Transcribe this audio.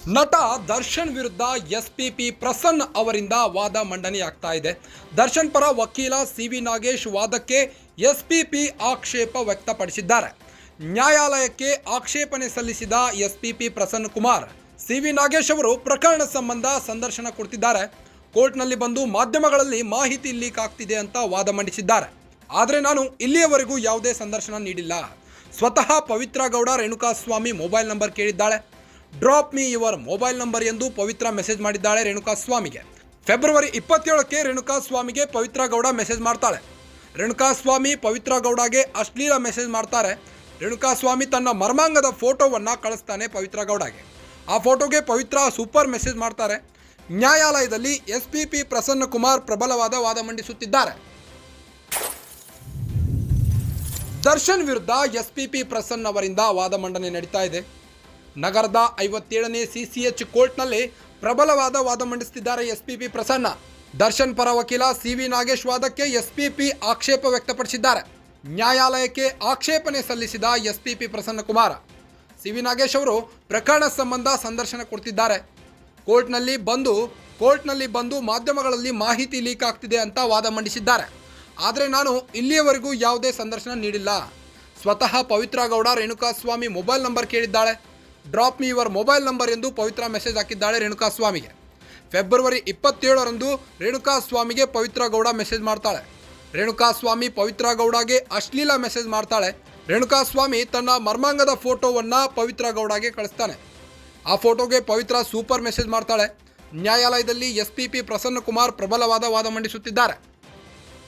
ನಟ ದರ್ಶನ್ ವಿರುದ್ಧ ಎಸ್ಪಿಪಿ ಪ್ರಸನ್ನ ಅವರಿಂದ ವಾದ ಮಂಡನೆಯಾಗ್ತಾ ಇದೆ. ದರ್ಶನ್ ಪರ ವಕೀಲ ಸಿ.ವಿ. ನಾಗೇಶ್ ವಾದಕ್ಕೆ ಎಸ್ಪಿಪಿ ಆಕ್ಷೇಪ ವ್ಯಕ್ತಪಡಿಸಿದ್ದಾರೆ. ನ್ಯಾಯಾಲಯಕ್ಕೆ ಆಕ್ಷೇಪಣೆ ಸಲ್ಲಿಸಿದ ಎಸ್ಪಿಪಿ ಪ್ರಸನ್ನ ಕುಮಾರ್ ಸಿ.ವಿ. ನಾಗೇಶ್ ಅವರು ಪ್ರಕರಣ ಸಂಬಂಧ ಸಂದರ್ಶನ ಕೊಡ್ತಿದ್ದಾರೆ. ಕೋರ್ಟ್ನಲ್ಲಿ ಬಂದು ಮಾಧ್ಯಮಗಳಲ್ಲಿ ಮಾಹಿತಿ ಲೀಕ್ ಆಗ್ತಿದೆ ಅಂತ ವಾದ ಮಂಡಿಸಿದ್ದಾರೆ. ಆದರೆ ನಾನು ಇಲ್ಲಿಯವರೆಗೂ ಯಾವುದೇ ಸಂದರ್ಶನ ನೀಡಿಲ್ಲ. ಸ್ವತಃ ಪವಿತ್ರ ಗೌಡ ರೇಣುಕಾಸ್ವಾಮಿ ಮೊಬೈಲ್ ನಂಬರ್ ಕೇಳಿದ್ದಾಳೆ. Drop me your mobile number ಎಂದು ಪವಿತ್ರ ಮೆಸೇಜ್ ಮಾಡಿದ್ದಾಳೆ ರೇಣುಕಾಸ್ವಾಮಿಗೆ. ಫೆಬ್ರವರಿ 27ಕ್ಕೆ ರೇಣುಕಾಸ್ವಾಮಿಗೆ ಪವಿತ್ರ ಗೌಡ ಮೆಸೇಜ್ ಮಾಡ್ತಾಳೆ. ರೇಣುಕಾಸ್ವಾಮಿ ಪವಿತ್ರ ಗೌಡಗೆ ಅಶ್ಲೀಲ ಮೆಸೇಜ್ ಮಾಡ್ತಾರೆ. ರೇಣುಕಾಸ್ವಾಮಿ ತನ್ನ ಮರ್ಮಾಂಗದ ಫೋಟೋವನ್ನು ಕಳಿಸ್ತಾನೆ ಪವಿತ್ರ ಗೌಡಗೆ. ಆ ಫೋಟೋಗೆ ಪವಿತ್ರ ಸೂಪರ್ ಮೆಸೇಜ್ ಮಾಡ್ತಾರೆ. ನ್ಯಾಯಾಲಯದಲ್ಲಿ ಎಸ್ಪಿಪಿ ಪ್ರಸನ್ನ ಕುಮಾರ್ ಪ್ರಬಲವಾದ ವಾದ ಮಂಡಿಸುತ್ತಿದ್ದಾರೆ. ದರ್ಶನ್ ವಿರುದ್ಧ ಎಸ್ಪಿಪಿ ಪ್ರಸನ್ನ ಅವರಿಂದ ವಾದ ಮಂಡನೆ ನಡೀತಾ ಇದೆ. ನಗರದ 57ನೇ CCH ಕೋರ್ಟ್ನಲ್ಲಿ ಪ್ರಬಲವಾದ ವಾದ ಮಂಡಿಸುತ್ತಿದ್ದಾರೆ ಎಸ್ಪಿಪಿ ಪ್ರಸನ್ನ. ದರ್ಶನ್ ಪರ ವಕೀಲ ಸಿ.ವಿ. ನಾಗೇಶ್ ವಾದಕ್ಕೆ ಎಸ್ಪಿಪಿ ಆಕ್ಷೇಪ ವ್ಯಕ್ತಪಡಿಸಿದ್ದಾರೆ. ನ್ಯಾಯಾಲಯಕ್ಕೆ ಆಕ್ಷೇಪಣೆ ಸಲ್ಲಿಸಿದ ಎಸ್ಪಿಪಿ ಪ್ರಸನ್ನ ಕುಮಾರ್ ಸಿ.ವಿ. ನಾಗೇಶ್ ಅವರು ಪ್ರಕರಣ ಸಂಬಂಧ ಸಂದರ್ಶನ ಕೊಡ್ತಿದ್ದಾರೆ. ಕೋರ್ಟ್ನಲ್ಲಿ ಬಂದು ಮಾಧ್ಯಮಗಳಲ್ಲಿ ಮಾಹಿತಿ ಲೀಕ್ ಆಗ್ತಿದೆ ಅಂತ ವಾದ ಮಂಡಿಸಿದ್ದಾರೆ. ಆದರೆ ನಾನು ಇಲ್ಲಿಯವರೆಗೂ ಯಾವುದೇ ಸಂದರ್ಶನ ನೀಡಿಲ್ಲ. ಸ್ವತಃ ಪವಿತ್ರ ಗೌಡ ರೇಣುಕಾಸ್ವಾಮಿ ಮೊಬೈಲ್ ನಂಬರ್ ಕೇಳಿದ್ದಾಳೆ. Drop me your mobile number ಎಂದು ಪವಿತ್ರ ಮೆಸೇಜ್ ಹಾಕಿದ್ದಾಳೆ ರೇಣುಕಾಸ್ವಾಮಿಗೆ. ಫೆಬ್ರವರಿ 27ರಂದು ರೇಣುಕಾಸ್ವಾಮಿಗೆ ಪವಿತ್ರ ಗೌಡ ಮೆಸೇಜ್ ಮಾಡ್ತಾಳೆ. ರೇಣುಕಾಸ್ವಾಮಿ ಪವಿತ್ರ ಗೌಡಗೆ ಅಶ್ಲೀಲ ಮೆಸೇಜ್ ಮಾಡ್ತಾಳೆ. ರೇಣುಕಾಸ್ವಾಮಿ ತನ್ನ ಮರ್ಮಾಂಗದ ಫೋಟೋವನ್ನು ಪವಿತ್ರ ಗೌಡಗೆ ಕಳಿಸ್ತಾನೆ. ಆ ಫೋಟೋಗೆ ಪವಿತ್ರ ಸೂಪರ್ ಮೆಸೇಜ್ ಮಾಡ್ತಾಳೆ. ನ್ಯಾಯಾಲಯದಲ್ಲಿ ಎಸ್ಪಿಪಿ ಪ್ರಸನ್ನ ಕುಮಾರ್ ಪ್ರಬಲವಾದ ವಾದ ಮಂಡಿಸುತ್ತಿದ್ದಾರೆ.